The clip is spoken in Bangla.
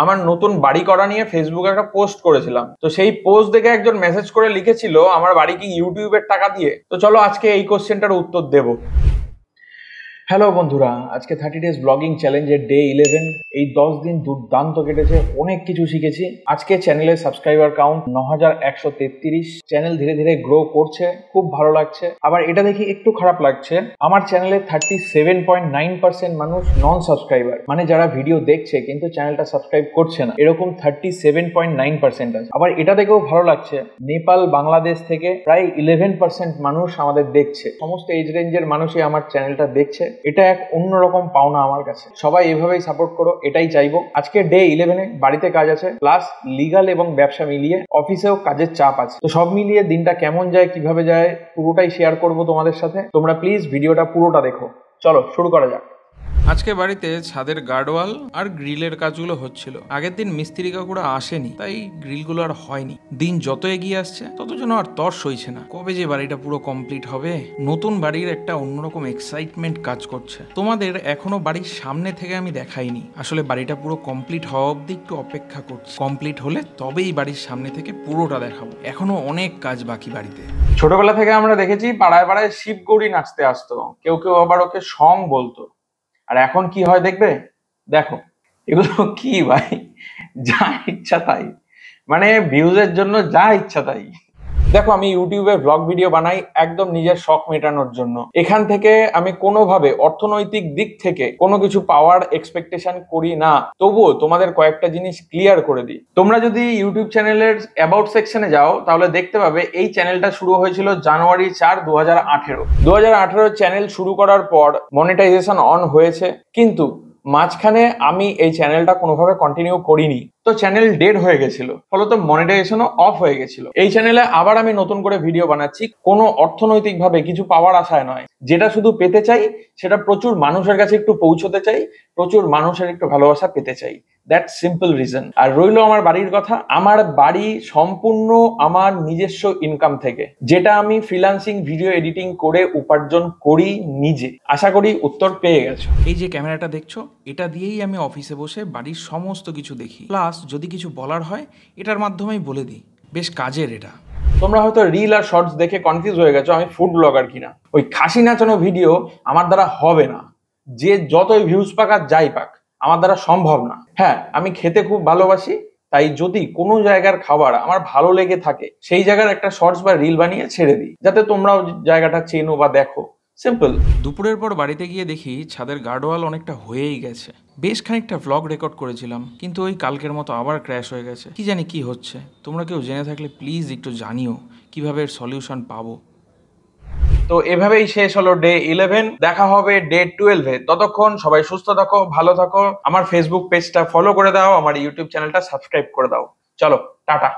আমার নতুন বাড়ি করা নিয়ে ফেসবুকে একটা পোস্ট করেছিলাম, তো সেই পোস্ট দেখে একজন মেসেজ করে লিখেছিল আমার বাড়ি কি ইউটিউবের টাকা দিয়ে। তো চলো আজকে এই কোশ্চেনটার উত্তর দেব। হ্যালো বন্ধুরা, আজকে 30 ডেজ ব্লগিং চ্যালেঞ্জের ডে 11। এই 10 দিন দুর্দান্ত কেটেছে, অনেক কিছু শিখেছি। আজকে চ্যানেলের সাবস্ক্রাইবার কাউন্ট 9133। চ্যানেল ধীরে ধীরে গ্রো করছে, খুব ভালো লাগছে। আবার এটা দেখি একটু খারাপ লাগছে, আমার চ্যানেলে 37.9% মানুষ নন সাবস্ক্রাইবার, মানে যারা ভিডিও দেখছে কিন্তু চ্যানেলটা সাবস্ক্রাইব করছে না, এরকম 37.9% আছে। আবার এটা দেখেও ভালো লাগছে, নেপাল বাংলাদেশ থেকে প্রায় 11% মানুষ আমাদের দেখছে। সমস্ত এজ রেঞ্জের মানুষই আমার চ্যানেলটা দেখছে, এটা এক অন্যরকম পাওনা আমার কাছে। সবাই এভাবেই সাপোর্ট করো, এটাই চাইবো। আজকে ডে 11-এ বাড়িতে কাজ আছে, প্লাস লিগাল এবং ব্যবসা মিলিয়ে অফিসেও কাজের চাপ আছে। তো সব মিলিয়ে দিনটা কেমন যায়, কিভাবে যায়, পুরোটাই শেয়ার করবো তোমাদের সাথে। তোমরা প্লিজ ভিডিওটা পুরোটা দেখো। চলো শুরু করা যাক। আজকে বাড়িতে ছাদের গার্ডওয়াল আর গ্রিলের কাজগুলো হচ্ছিল। আগের দিন মিস্ত্রি কাকুরা আসেনি, তাই গ্রিলগুলো আর হয়নি। দিন যত এগিয়ে আসছে তত যেন আর তর সইছে না, কবে যে বাড়িটা পুরো কমপ্লিট হবে। নতুন বাড়ির একটা অন্যরকম এক্সাইটমেন্ট কাজ করছে। তোমাদের এখনো বাড়ির সামনে থেকে আমি দেখাইনি, আসলে বাড়িটা পুরো কমপ্লিট হওয়া অব্দি একটু অপেক্ষা করছি। কমপ্লিট হলে তবেই বাড়ির সামনে থেকে পুরোটা দেখাবো। এখনো অনেক কাজ বাকি বাড়িতে। ছোটবেলা থেকে আমরা দেখেছি পাড়ায় পাড়ায় শিব গৌরী নাচতে আসতো, কেউ কেউ আবার ওকে সং বলতো। আর এখন কি হয় দেখবে, দেখো এগুলো কি ভাই, যা ইচ্ছা তাই, মানে ভিউজের জন্য যা ইচ্ছা তাই। দেখো আমি ইউটিউবে ব্লগ ভিডিও বানাই একদম নিজের শখ মেটানোর জন্য। এখান থেকে আমি কোনোভাবে অর্থনৈতিক দিক থেকে কোনো কিছু পাওয়ার এক্সপেকটেশন করি না। তবুও তোমাদের কয়েকটা জিনিস ক্লিয়ার করে দিই। তোমরা যদি ইউটিউব চ্যানেলের অ্যাবাউট সেকশনে যাও তাহলে দেখতে পাবে এই চ্যানেলটা শুরু হয়েছিল জানুয়ারি 4, 2018। 2018 চ্যানেল শুরু করার পর মনিটাইজেশন অন হয়েছে, কিন্তু মাঝখানে আমি এই চ্যানেলটা কোনোভাবে কন্টিনিউ করিনি, তো চ্যানেল ডেড হয়ে গেছিল, ফলত মনিটাইজেশনও অফ হয়ে গেছিল। এই চ্যানেলে আবার আমি নতুন করে ভিডিও বানাচ্ছি, কোনো অর্থনৈতিক ভাবে কিছু পাওয়ার আশায় নয়। যেটা শুধু পেতে চাই সেটা প্রচুর মানুষের কাছে একটু পৌঁছতে চাই, প্রচুর মানুষের একটু ভালোবাসা পেতে চাই। That simple reason. আর রইলো আমার বাড়ির কথা, আমার বাড়ি সম্পূর্ণ আমার নিজস্ব ইনকাম থেকে, যেটা আমি ফ্রিল্যান্সিং ভিডিও এডিটিং করে উপার্জন করি নিজে। আশা করি উত্তর পেয়ে গেছো। এই যে ক্যামেরাটা দেখছো, এটা দিয়েই আমি অফিসে বসে বাড়ির সমস্ত কিছু দেখি, প্লাস যদি কিছু বলার হয় এটার মাধ্যমেই বলে দিই। বেশ কাজের এটা। তোমরা হয়তো রিল আর শর্টস দেখে কনফিউজ হয়ে গেছো আমি ফুড ব্লগার কিনা। ওই খাসি নাচানো ভিডিও আমার দ্বারা হবে না, যে যতই ভিউজ পাক আর যাই পাক আমার দ্বারা সম্ভব না। হ্যাঁ, আমি খেতে খুব ভালোবাসি, তাই যদি কোনো জায়গার খাবার আমার ভালো লেগে থাকে সেই জায়গার একটা শর্টস বা রিল বানিয়ে ছেড়ে দিই, যাতে তোমরাও জায়গাটা চেনো বা দেখো। সিম্পল। দুপুরের পর বাড়িতে গিয়ে দেখি ছাদের গার্ডওয়াল অনেকটা হয়েই গেছে। বেশ খানিকটা ভ্লগ রেকর্ড করেছিলাম, কিন্তু ওই কালকের মতো আবার ক্র্যাশ হয়ে গেছে। কি জানি কি হচ্ছে, তোমরা কেউ জেনে থাকলে প্লিজ একটু জানিও কিভাবে এর সলিউশন পাবো। তো এভাবেই শেষ হলো ডে 11। দেখা হবে ডে 12-এ। ততক্ষণ সবাই সুস্থ থাকো, ভালো থাকো। আমার ফেসবুক পেজটা ফলো করে দাও, আমার ইউটিউব চ্যানেলটা সাবস্ক্রাইব করে দাও। চলো টাটা।